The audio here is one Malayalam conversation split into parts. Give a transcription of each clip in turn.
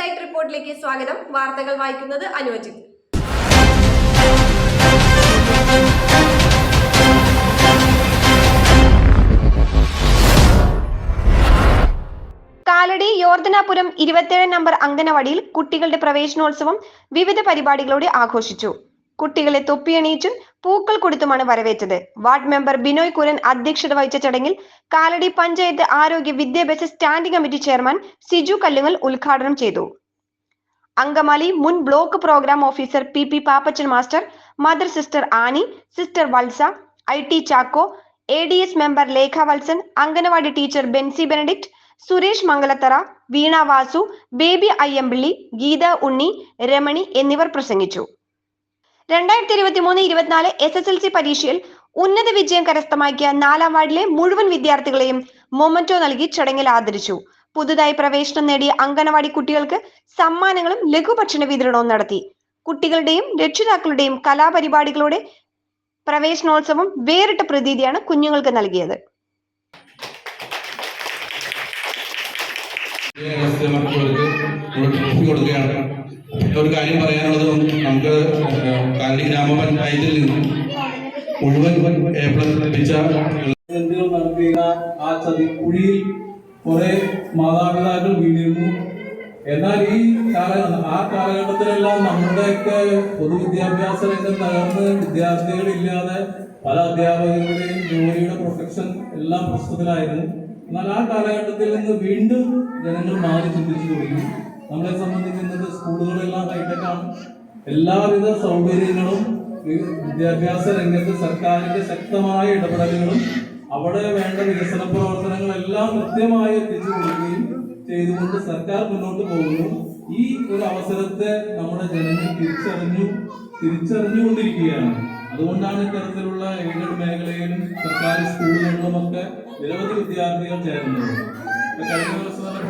ഇൻസൈറ്റ് റിപ്പോർട്ടിലേക്ക് സ്വാഗതം. വാർത്തകൾ വായിക്കുന്നത് അനുവജിത്. കാലടി യോർദനാപുരം 27 നമ്പർ അംഗനവാടിയിൽ കുട്ടികളുടെ പ്രവേശനോത്സവം വിവിധ പരിപാടികളോടെ ആഘോഷിച്ചു. കുട്ടികളെ തൊപ്പിയണിയിച്ചും പൂക്കൾ കൊടുത്തുമാണ് വരവേറ്റത്. വാർഡ് മെമ്പർ ബിനോയ് കുരൻ അധ്യക്ഷത വഹിച്ച ചടങ്ങിൽ കാലടി പഞ്ചായത്ത് ആരോഗ്യ വിദ്യാഭ്യാസ standing committee chairman Siju Kallungal ഉദ്ഘാടനം ചെയ്തു. അങ്കമാലി മുൻ block programme officer PP Pappachan master, mother sister Annie, sister Valsa, IT Chacko, ADS member Lekha Valsan, anganwadi teacher Bency Benedict, Suresh Mangalathara, Veena Vasu, Baby Ayyampilly, Geetha Unni, Ramani എന്നിവർ പ്രസംഗിച്ചു. 2023-24 SSLC പരീക്ഷയിൽ ഉന്നത വിജയം കരസ്ഥമാക്കിയ 4ാം വാർഡിലെ മുഴുവൻ വിദ്യാർത്ഥികളെയും മൊമന്റോ നൽകി ചടങ്ങിൽ ആദരിച്ചു. പുതുതായി പ്രവേശനം നേടിയ അംഗനവാടി കുട്ടികൾക്ക് സമ്മാനങ്ങളും ലഘുഭക്ഷണ വിതരണവും നടത്തി. കുട്ടികളുടെയും രക്ഷിതാക്കളുടെയും കലാപരിപാടികളോടെ പ്രവേശനോത്സവം വേറിട്ട പ്രതീതിയാണ് കുഞ്ഞുങ്ങൾക്ക് നൽകിയത്. ഒരു കാര്യം പറയാനുള്ളത്, നമുക്ക് കാലടി ഗ്രാമപഞ്ചായത്തിൽ നിന്നും മുഴുവൻ A+ ലഭിച്ച നടത്തിയ ആ ചതിക്കുഴിയിൽ കുറെ മാതാപിതാക്കൾ വീണിരുന്നു. എന്നാൽ ആ കാലഘട്ടത്തിലെല്ലാം നമ്മുടെയൊക്കെ പൊതുവിദ്യാഭ്യാസ രംഗം തകർന്ന് വിദ്യാർത്ഥികളില്ലാതെ പല അധ്യാപകരുടെയും ജോലിയുടെ പ്രൊട്ടക്ഷൻ എല്ലാം പ്രശ്നത്തിലായിരുന്നു. എന്നാൽ ആ കാലഘട്ടത്തിൽ നിന്ന് വീണ്ടും ജനങ്ങൾ മാറി ചിന്തിച്ചു തുടങ്ങി. നമ്മളെ സംബന്ധിക്കുന്നത് സ്കൂളുകളെല്ലാം ഹൈടെക്കാണ്. എല്ലാവിധ സൗകര്യങ്ങളും വിദ്യാഭ്യാസ രംഗത്ത് സർക്കാരിന്റെ ശക്തമായ ഇടപെടലുകളും അവിടെ വേണ്ട വികസന പ്രവർത്തനങ്ങളെല്ലാം കൃത്യമായി എത്തിച്ചു കൊടുക്കുകയും ചെയ്തുകൊണ്ട് സർക്കാർ മുന്നോട്ട് പോകുന്നു. ഈ ഒരു അവസരത്തെ നമ്മുടെ ജനങ്ങൾ തിരിച്ചറിഞ്ഞുകൊണ്ടിരിക്കുകയാണ്. അതുകൊണ്ടാണ് ഇത്തരത്തിലുള്ള എയ്ഡഡ് മേഖലയിലും സർക്കാർ സ്കൂളുകളിലും ഒക്കെ നിരവധി വിദ്യാർത്ഥികൾ ചേരുന്നത്. കഴിഞ്ഞ വർഷം തന്നെ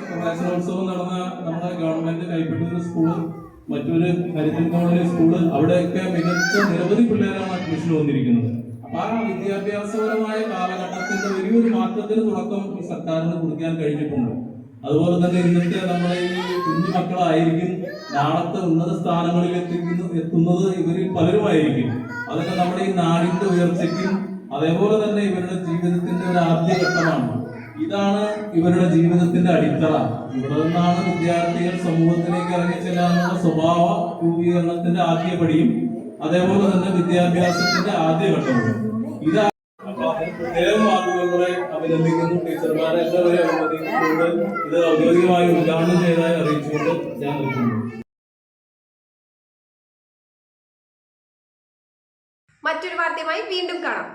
പ്രവേശനോത്സവം നടന്ന നമ്മുടെ ഗവൺമെന്റ് കൈപ്പറ്റൂർ സ്കൂള്, മറ്റൊരു ഹരിജൻ കോളനി സ്കൂള്, അവിടെയൊക്കെ മികച്ച നിരവധി പിള്ളേരാണ് അഡ്മിഷൻ വന്നിരിക്കുന്നത്. അപ്പൊ ആ വിദ്യാഭ്യാസപരമായ കാലഘട്ടത്തിന്റെ വലിയൊരു മാറ്റത്തിന് തുടക്കം ഈ സർക്കാരിന് കുറിക്കാൻ കഴിഞ്ഞിട്ടുണ്ട്. അതുപോലെ തന്നെ ഇന്നത്തെ നമ്മുടെ ഈ കുഞ്ഞു മക്കളായിരിക്കും നാളത്തെ ഉന്നത സ്ഥാനങ്ങളിൽ എത്തുന്നത് ഇവരിൽ പലരുമായിരിക്കും. അതൊക്കെ നമ്മുടെ ഈ നാടിന്റെ ഉയർച്ചയ്ക്കും അതേപോലെ തന്നെ ഇവരുടെ ജീവിതത്തിന്റെ ഒരു ആദ്യഘട്ടമാണ്. ഇതാണ് ഇവരുടെ ജീവിതത്തിന്റെ അടിത്തറ. ഇവിടെ നിന്നാണ് വിദ്യാർത്ഥികൾ സമൂഹത്തിലേക്ക് ഇറങ്ങി ചെല്ലാനുള്ള സ്വഭാവ രൂപീകരണത്തിന്റെ ആദ്യപടിയും അതേപോലെ തന്നെ വിദ്യാഭ്യാസത്തിന്റെ ആദ്യഘട്ടവും ഇതാണ്. മാധ്യമങ്ങളെ അഭിനന്ദിക്കുന്നു. ടീച്ചർമാരെ എല്ലാവരെയും അനുമതിച്ചുകൊണ്ട് ഇത് ഔദ്യോഗികമായി ഉദ്ഘാടനം ചെയ്തതായി അറിയിച്ചുകൊണ്ട് ഞാൻ നിർത്തുന്നു. മറ്റൊരു വാർത്തയുമായി വീണ്ടും കാണാം.